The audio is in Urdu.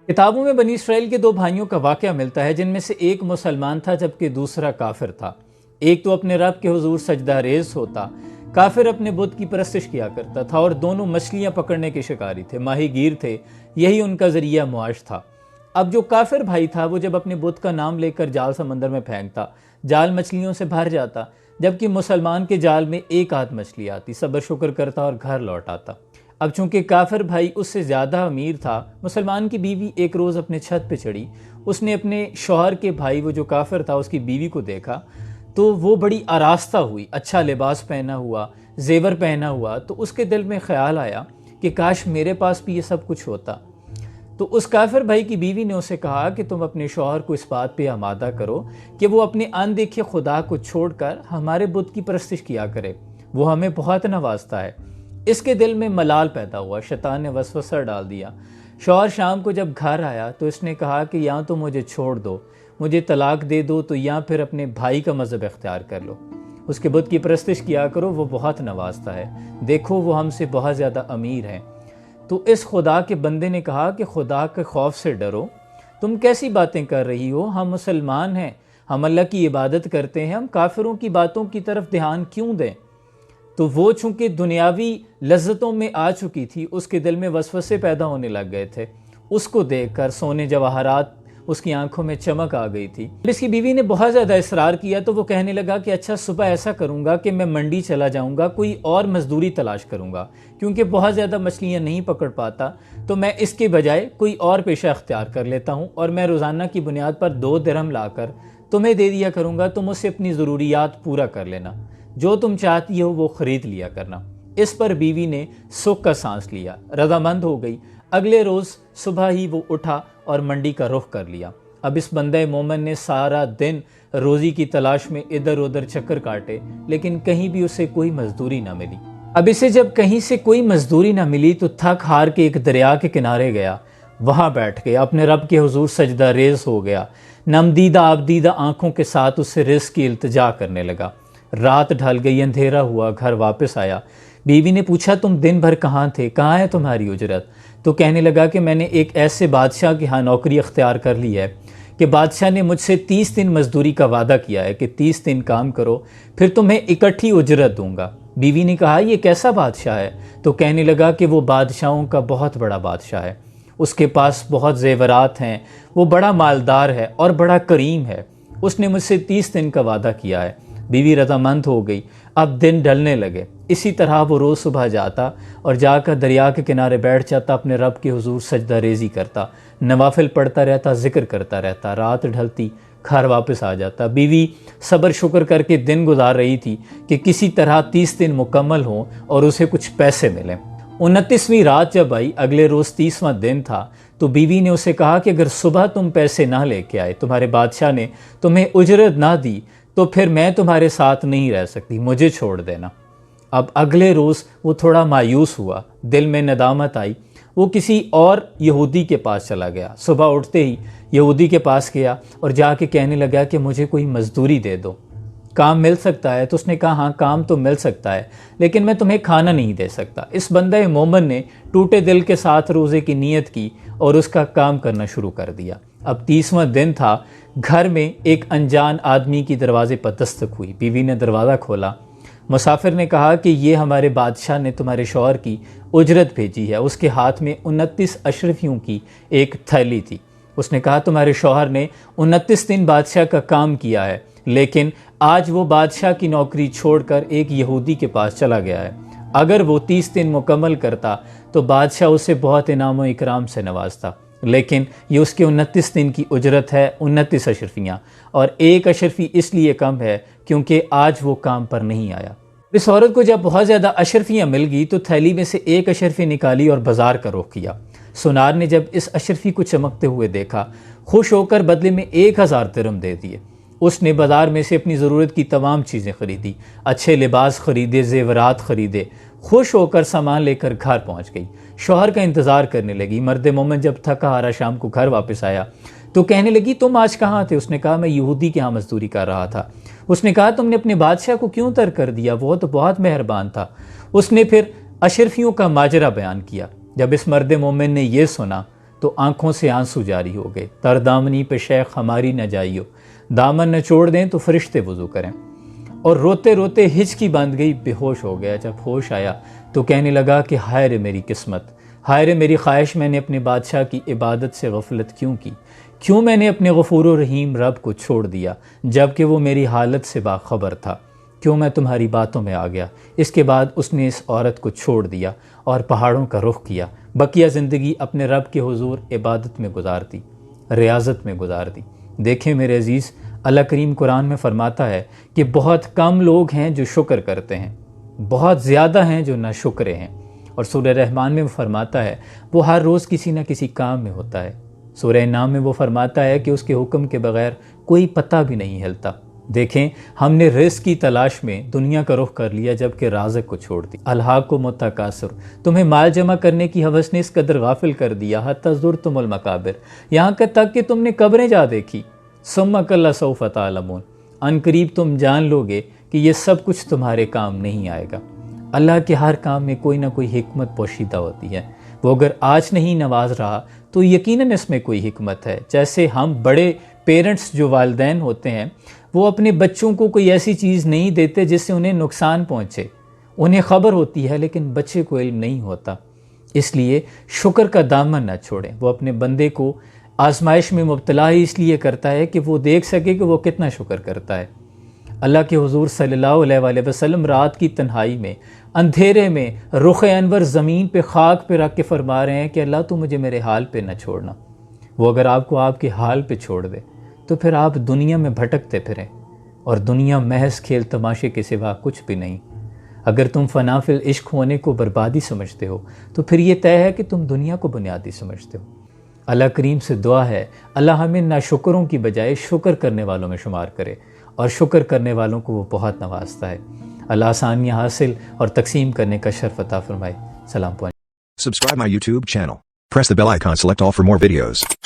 کتابوں میں بنی اسرائیل کے دو بھائیوں کا واقعہ ملتا ہے، جن میں سے ایک مسلمان تھا جبکہ دوسرا کافر تھا۔ ایک تو اپنے رب کے حضور سجدہ ریز ہوتا، کافر اپنے بت کی پرستش کیا کرتا تھا، اور دونوں مچھلیاں پکڑنے کے شکاری تھے، ماہی گیر تھے، یہی ان کا ذریعہ معاش تھا۔ اب جو کافر بھائی تھا وہ جب اپنے بت کا نام لے کر جال سمندر میں پھینکتا، جال مچھلیوں سے بھر جاتا، جبکہ مسلمان کے جال میں ایک آدھ مچھلی آتی، صبر شکر کرتا اور گھر لوٹ آتا۔ اب چونکہ کافر بھائی اس سے زیادہ امیر تھا، مسلمان کی بیوی ایک روز اپنے چھت پہ چڑھی، اس نے اپنے شوہر کے بھائی، وہ جو کافر تھا، اس کی بیوی کو دیکھا تو وہ بڑی آراستہ ہوئی، اچھا لباس پہنا ہوا، زیور پہنا ہوا، تو اس کے دل میں خیال آیا کہ کاش میرے پاس بھی یہ سب کچھ ہوتا۔ تو اس کافر بھائی کی بیوی نے اسے کہا کہ تم اپنے شوہر کو اس بات پہ آمادہ کرو کہ وہ اپنے ان دیکھے خدا کو چھوڑ کر ہمارے بت کی پرستش کیا کرے، وہ ہمیں بہت نوازتا ہے۔ اس کے دل میں ملال پیدا ہوا، شیطان نے وسوسہ ڈال دیا۔ شوہر شام کو جب گھر آیا تو اس نے کہا کہ یا تو مجھے چھوڑ دو، مجھے طلاق دے دو، تو یا پھر اپنے بھائی کا مذہب اختیار کر لو، اس کے بت کی پرستش کیا کرو، وہ بہت نوازتا ہے، دیکھو وہ ہم سے بہت زیادہ امیر ہیں۔ تو اس خدا کے بندے نے کہا کہ خدا کے خوف سے ڈرو، تم کیسی باتیں کر رہی ہو، ہم مسلمان ہیں، ہم اللہ کی عبادت کرتے ہیں، ہم کافروں کی باتوں کی طرف دھیان کیوں دیں؟ تو وہ چونکہ دنیاوی لذتوں میں آ چکی تھی، اس کے دل میں وسوسے پیدا ہونے لگ گئے تھے، اس کو دیکھ کر سونے جواہرات اس کی آنکھوں میں چمک آ گئی تھی۔ اس کی بیوی نے بہت زیادہ اصرار کیا تو وہ کہنے لگا کہ اچھا صبح ایسا کروں گا کہ میں منڈی چلا جاؤں گا، کوئی اور مزدوری تلاش کروں گا، کیونکہ بہت زیادہ مچھلیاں نہیں پکڑ پاتا، تو میں اس کے بجائے کوئی اور پیشہ اختیار کر لیتا ہوں، اور میں روزانہ کی بنیاد پر 2 درہم لا کر تمہیں دے دیا کروں گا، تم اس سے اپنی ضروریات پورا کر لینا، جو تم چاہتی ہو وہ خرید لیا کرنا۔ اس پر بیوی نے سکھ کا سانس لیا، رضامند ہو گئی۔ اگلے روز صبح ہی وہ اٹھا اور منڈی کا رخ کر لیا۔ اب اس بندہ مومن نے سارا دن روزی کی تلاش میں ادھر ادھر چکر کاٹے، لیکن کہیں بھی اسے کوئی مزدوری نہ ملی۔ اب اسے جب کہیں سے کوئی مزدوری نہ ملی تو تھک ہار کے ایک دریا کے کنارے گیا، وہاں بیٹھ گیا، اپنے رب کے حضور سجدہ ریز ہو گیا، نمدیدہ آبدیدہ آنکھوں کے ساتھ اس سے رزق کی التجا کرنے لگا۔ رات ڈھل گئی، اندھیرا ہوا، گھر واپس آیا۔ بیوی نے پوچھا تم دن بھر کہاں تھے، کہاں ہے تمہاری اجرت؟ تو کہنے لگا کہ میں نے ایک ایسے بادشاہ کے ہاں نوکری اختیار کر لی ہے کہ بادشاہ نے مجھ سے 30 دن مزدوری کا وعدہ کیا ہے کہ 30 دن کام کرو پھر تمہیں اکٹھی اجرت دوں گا۔ بیوی نے کہا یہ کیسا بادشاہ ہے؟ تو کہنے لگا کہ وہ بادشاہوں کا بہت بڑا بادشاہ ہے، اس کے پاس بہت زیورات ہیں، وہ بڑا مالدار ہے اور بڑا کریم ہے، اس نے مجھ سے 30 دن کا وعدہ کیا ہے۔ بیوی رضامند ہو گئی۔ اب دن ڈھلنے لگے، اسی طرح وہ روز صبح جاتا اور جا کر دریا کے کنارے بیٹھ جاتا، اپنے رب کے حضور سجدہ ریزی کرتا، نوافل پڑھتا رہتا، ذکر کرتا رہتا، رات ڈھلتی، گھر واپس آ جاتا۔ بیوی صبر شکر کر کے دن گزار رہی تھی کہ کسی طرح 30 دن مکمل ہوں اور اسے کچھ پیسے ملیں۔ 29ویں رات جب آئی، اگلے روز 30واں دن تھا، تو بیوی نے اسے کہا کہ اگر صبح تم پیسے نہ لے کے آئے، تمہارے بادشاہ نے تمہیں اجرت نہ دی، تو پھر میں تمہارے ساتھ نہیں رہ سکتی، مجھے چھوڑ دینا۔ اب اگلے روز وہ تھوڑا مایوس ہوا، دل میں ندامت آئی، وہ کسی اور یہودی کے پاس چلا گیا۔ صبح اٹھتے ہی یہودی کے پاس گیا اور جا کے کہنے لگا کہ مجھے کوئی مزدوری دے دو، کام مل سکتا ہے؟ تو اس نے کہا ہاں کام تو مل سکتا ہے، لیکن میں تمہیں کھانا نہیں دے سکتا۔ اس بندہ مومن نے ٹوٹے دل کے ساتھ روزے کی نیت کی اور اس کا کام کرنا شروع کر دیا۔ اب 30واں دن تھا، گھر میں ایک انجان آدمی کی دروازے پر دستک ہوئی۔ بیوی نے دروازہ کھولا، مسافر نے کہا کہ یہ ہمارے بادشاہ نے تمہارے شوہر کی اجرت بھیجی ہے۔ اس کے ہاتھ میں 29 اشرفیوں کی ایک تھیلی تھی۔ اس نے کہا تمہارے شوہر نے 29 دن بادشاہ کا کام کیا ہے، لیکن آج وہ بادشاہ کی نوکری چھوڑ کر ایک یہودی کے پاس چلا گیا ہے۔ اگر وہ 30 دن مکمل کرتا تو بادشاہ اسے بہت انعام و اکرام سے نوازتا، لیکن یہ اس کے 29 دن کی اجرت ہے، 29 اشرفیاں، اور ایک اشرفی اس لیے کم ہے کیونکہ آج وہ کام پر نہیں آیا۔ اس عورت کو جب بہت زیادہ اشرفیاں مل گئی تو تھیلی میں سے ایک اشرفی نکالی اور بازار کا رخ کیا۔ سونار نے جب اس اشرفی کو چمکتے ہوئے دیکھا، خوش ہو کر بدلے میں 1000 درہم دے دیے۔ اس نے بازار میں سے اپنی ضرورت کی تمام چیزیں خریدی، اچھے لباس خریدے، زیورات خریدے، خوش ہو کر سامان لے کر گھر پہنچ گئی۔ شوہر کا انتظار کرنے لگی۔ مرد مومن جب تھکا ہارا شام کو گھر واپس آیا تو کہنے لگی تم آج کہاں تھے؟ اس نے کہا میں یہودی کے ہاں مزدوری کر رہا تھا۔ اس نے کہا تم نے اپنے بادشاہ کو کیوں ترک کر دیا؟ وہ تو بہت مہربان تھا۔ اس نے پھر اشرفیوں کا ماجرا بیان کیا۔ جب اس مرد مومن نے یہ سنا تو آنکھوں سے آنسو جاری ہو گئے۔ تر دامنی پہ شیخ ہماری نہ جائیو، دامن نہ چھوڑ دیں تو فرشتے وضو کریں۔ اور روتے روتے ہچکی باندھ گئی، بے ہوش ہو گیا۔ جب ہوش آیا تو کہنے لگا کہ ہائے رے میری قسمت، ہائے رے میری خواہش، میں نے اپنے بادشاہ کی عبادت سے غفلت کیوں کی؟ کیوں میں نے اپنے غفور و رحیم رب کو چھوڑ دیا جب کہ وہ میری حالت سے باخبر تھا؟ کیوں میں تمہاری باتوں میں آ گیا؟ اس کے بعد اس نے اس عورت کو چھوڑ دیا اور پہاڑوں کا رخ کیا۔ بقیہ زندگی اپنے رب کے حضور عبادت میں گزار دی، ریاضت میں گزار دی۔ دیکھیں میرے عزیز، اللہ کریم قرآن میں فرماتا ہے کہ بہت کم لوگ ہیں جو شکر کرتے ہیں، بہت زیادہ ہیں جو ناشکرے ہیں۔ اور سورہ رحمان میں وہ فرماتا ہے وہ ہر روز کسی نہ کسی کام میں ہوتا ہے۔ سورہ نام میں وہ فرماتا ہے کہ اس کے حکم کے بغیر کوئی پتہ بھی نہیں ہلتا۔ دیکھیں ہم نے رزق کی تلاش میں دنیا کا رخ کر لیا جبکہ رازق کو چھوڑ دی۔ الہاکم التکاثر، تمہیں مال جمع کرنے کی ہوس نے اس قدر غافل کر دیا، حتی زرتم المقابر، یہاں تک کہ تم نے قبریں جا دیکھی۔ ثم کلا سوف تعلمون، ان قریب تم جان لو گے کہ یہ سب کچھ تمہارے کام نہیں آئے گا۔ اللہ کے ہر کام میں کوئی نہ کوئی حکمت پوشیدہ ہوتی ہے۔ وہ اگر آج نہیں نواز رہا تو یقیناً اس میں کوئی حکمت ہے۔ جیسے ہم بڑے پیرنٹس جو والدین ہوتے ہیں وہ اپنے بچوں کو کوئی ایسی چیز نہیں دیتے جس سے انہیں نقصان پہنچے، انہیں خبر ہوتی ہے لیکن بچے کو علم نہیں ہوتا۔ اس لیے شکر کا دامن نہ چھوڑیں۔ وہ اپنے بندے کو آزمائش میں مبتلا ہی اس لیے کرتا ہے کہ وہ دیکھ سکے کہ وہ کتنا شکر کرتا ہے۔ اللہ کے حضور صلی اللہ علیہ وآلہ وسلم رات کی تنہائی میں، اندھیرے میں، رخ انور زمین پہ خاک پہ رکھ کے فرما رہے ہیں کہ اللہ تو مجھے میرے حال پہ نہ چھوڑنا۔ وہ اگر آپ کو آپ کے حال پہ چھوڑ دے تو پھر آپ دنیا میں بھٹکتے پھریں، اور دنیا محض کھیل تماشے کے سوا کچھ بھی نہیں۔ اگر تم فنا فی العشق ہونے کو بربادی سمجھتے ہو تو پھر یہ طے ہے کہ تم دنیا کو بنیادی سمجھتے ہو۔ اللہ کریم سے دعا ہے اللہ ہمیں ناشکروں کی بجائے شکر کرنے والوں میں شمار کرے، اور شکر کرنے والوں کو وہ بہت نوازتا ہے۔ اللہ آسانیاں حاصل اور تقسیم کرنے کا شرف عطا فرمائے۔ سلام point. Subscribe my YouTube channel. Press the bell icon, select all for more videos.